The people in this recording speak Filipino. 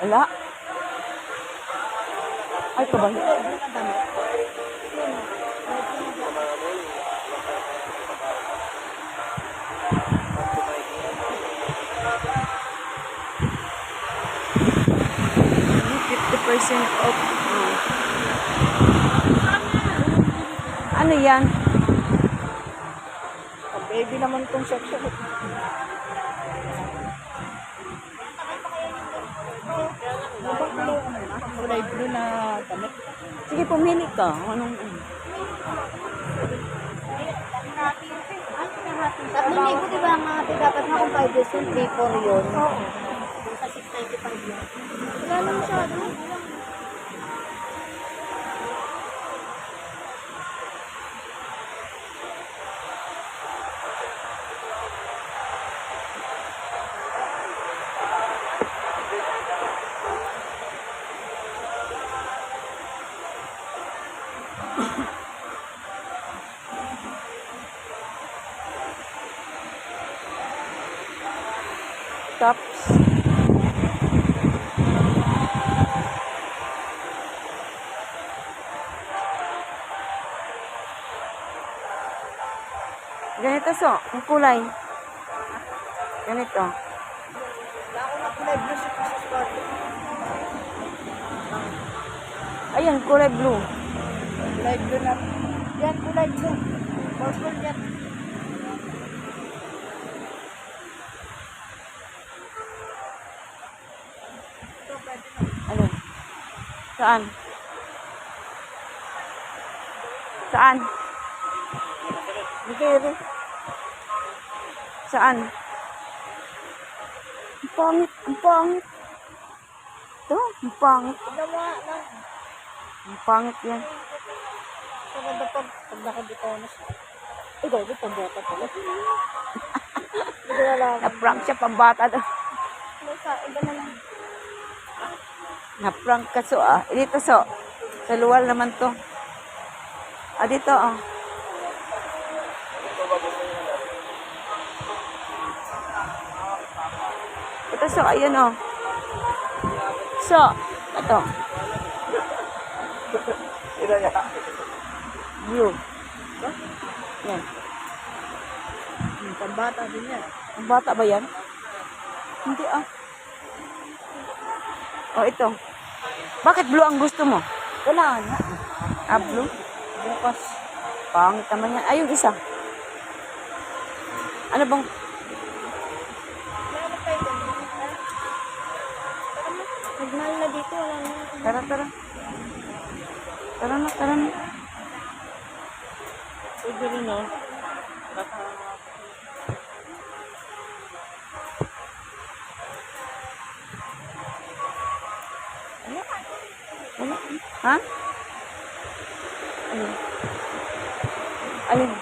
Wala. Ay, ito ba? Percent off. Ano yan? Baby naman itong section. Kulay blue na damit. Sige, pumili ka. Anong... 3,000 diba ang ate? Dapat nga kung 5 days yun, 3-4 yun. Oo. Sa 695 yun. Wala lang masyado. Tops. Ganito so, ang kulay. Ganito. Wala ko na kulay blue sa sport. Ayan, kulay blue. Kulay blue na. Yan, kulay blue. Purple yan. Ano? Saan? Saan? Bigay Saan? Ang pangit, ang pangit. Ito, ang pangit. Tignan mo nga. Ang pangit yan. Sa ganda pag nakabitonas. Ikaw, ito pambata pala. Hindi na lang. Na-prank siya, pambata daw. Iba na lang. Na-prank ka so ah. Dito so. Sa luwal naman to. Ah, dito ah. Ito so, ayun oh. So, ito. Blue. Yan. Pambata din yan. Ang bata ba yan? Hindi ah. Oh, ito. Bakit blue ang gusto mo? Wala nga. Ah, blue? Bukas. Pangit naman yan. Ay, yung isa. Ano bang... Nagmahal na dito. Wala na. Tara, tara. Tara na, tara na. Pwede rin o. Wala. Ha? Ano? Alin?